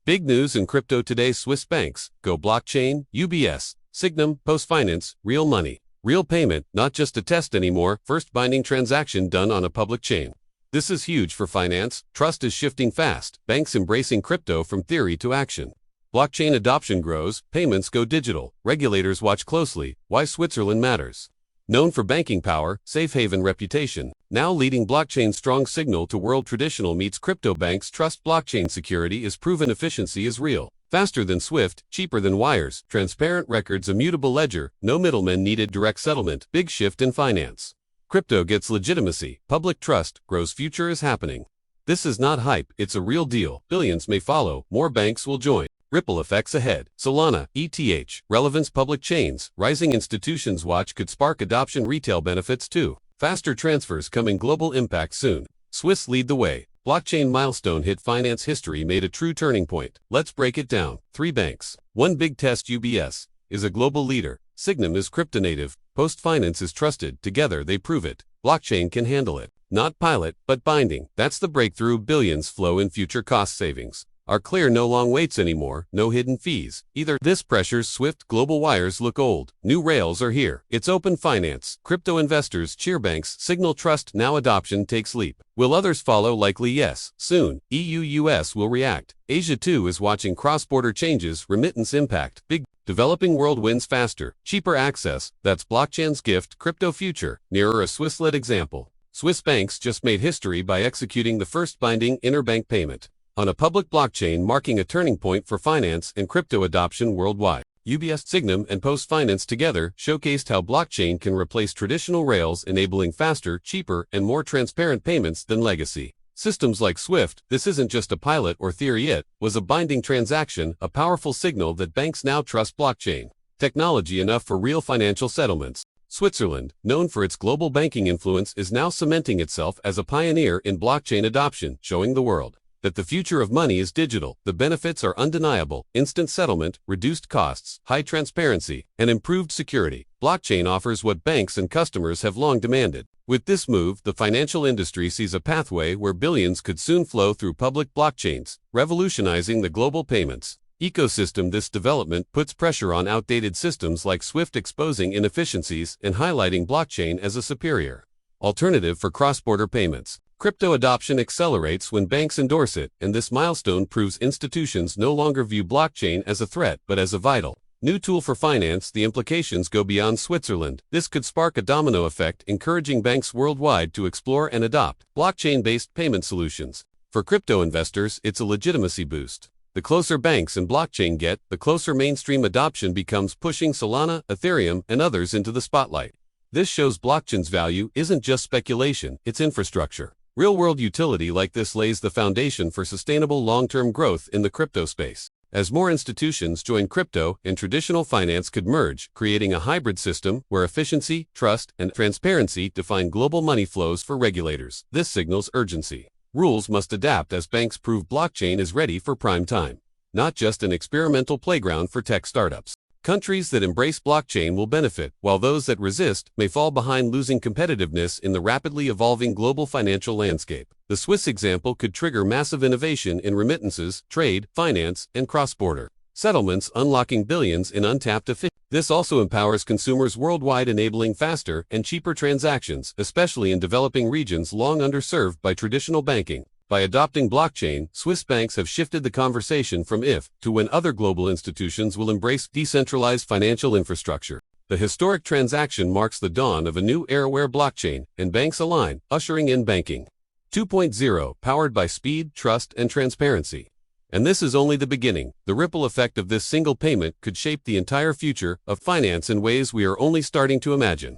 Big news in crypto today: Swiss banks, Go blockchain, UBS, Signum, Postfinance, real money. Real payment, not just a test anymore, first binding transaction done on a public chain. This is huge for finance, trust is shifting fast, banks embracing crypto from theory to action. Blockchain adoption grows, payments go digital, regulators watch closely, why Switzerland matters. Known for banking power, safe haven reputation, now leading blockchain strong signal to world traditional meets crypto banks trust blockchain security is proven efficiency is real. Faster than SWIFT, cheaper than wires, transparent records, immutable ledger, no middlemen needed, direct settlement, big shift in finance. Crypto gets legitimacy, public trust grows, future is happening. This is not hype, it's a real deal, billions may follow, more banks will join. Ripple effects ahead. Solana, ETH, relevance, public chains, rising institutions watch could spark adoption, retail benefits too. Faster transfers coming, global impact soon. Swiss lead the way. Blockchain milestone hit, finance history made a true turning point. Let's break it down. 3 banks. 1 big test: UBS is a global leader. Signum is crypto-native. Postfinance is trusted. Together they prove it. Blockchain can handle it. Not pilot, but binding. That's the breakthrough. Billions flow in, future cost savings are clear, no long waits anymore, no hidden fees. Either this pressures SWIFT, global wires look old. New rails are here. It's open finance. Crypto investors cheer, banks signal trust, now adoption takes leap. Will others follow? Likely yes. Soon, EU-US will react. Asia too is watching cross-border changes, remittance impact. Big developing world wins faster, cheaper access. That's blockchain's gift, crypto future. Nearer a Swiss-led example. Swiss banks just made history by executing the first binding interbank payment on a public blockchain, marking a turning point for finance and crypto adoption worldwide. UBS, Signum, and Postfinance together showcased how blockchain can replace traditional rails, enabling faster, cheaper, and more transparent payments than legacy systems like SWIFT. This isn't just a pilot or theory, it was a binding transaction, a powerful signal that banks now trust blockchain technology enough for real financial settlements. Switzerland, known for its global banking influence, is now cementing itself as a pioneer in blockchain adoption, showing the world that the future of money is digital. The benefits are undeniable: instant settlement, reduced costs, high transparency, and improved security. Blockchain offers what banks and customers have long demanded. With this move, the financial industry sees a pathway where billions could soon flow through public blockchains, revolutionizing the global payments ecosystem. This development puts pressure on outdated systems like SWIFT, exposing inefficiencies and highlighting blockchain as a superior alternative for cross-border payments. Crypto adoption accelerates when banks endorse it, and this milestone proves institutions no longer view blockchain as a threat but as a vital new tool for finance. The implications go beyond Switzerland. This could spark a domino effect, encouraging banks worldwide to explore and adopt blockchain-based payment solutions. For crypto investors, it's a legitimacy boost. The closer banks and blockchain get, the closer mainstream adoption becomes, pushing Solana, Ethereum, and others into the spotlight. This shows blockchain's value isn't just speculation, it's infrastructure. Real-world utility like this lays the foundation for sustainable long-term growth in the crypto space. As more institutions join, crypto and traditional finance could merge, creating a hybrid system where efficiency, trust, and transparency define global money flows for regulators. This signals urgency. Rules must adapt as banks prove blockchain is ready for prime time, not just an experimental playground for tech startups. Countries that embrace blockchain will benefit, while those that resist may fall behind, losing competitiveness in the rapidly evolving global financial landscape. The Swiss example could trigger massive innovation in remittances, trade, finance, and cross-border settlements, unlocking billions in untapped efficiency. This also empowers consumers worldwide, enabling faster and cheaper transactions, especially in developing regions long underserved by traditional banking. By adopting blockchain, Swiss banks have shifted the conversation from if to when other global institutions will embrace decentralized financial infrastructure. The historic transaction marks the dawn of a new era where blockchain and banks align, ushering in banking 2.0, powered by speed, trust, and transparency. And this is only the beginning. The ripple effect of this single payment could shape the entire future of finance in ways we are only starting to imagine.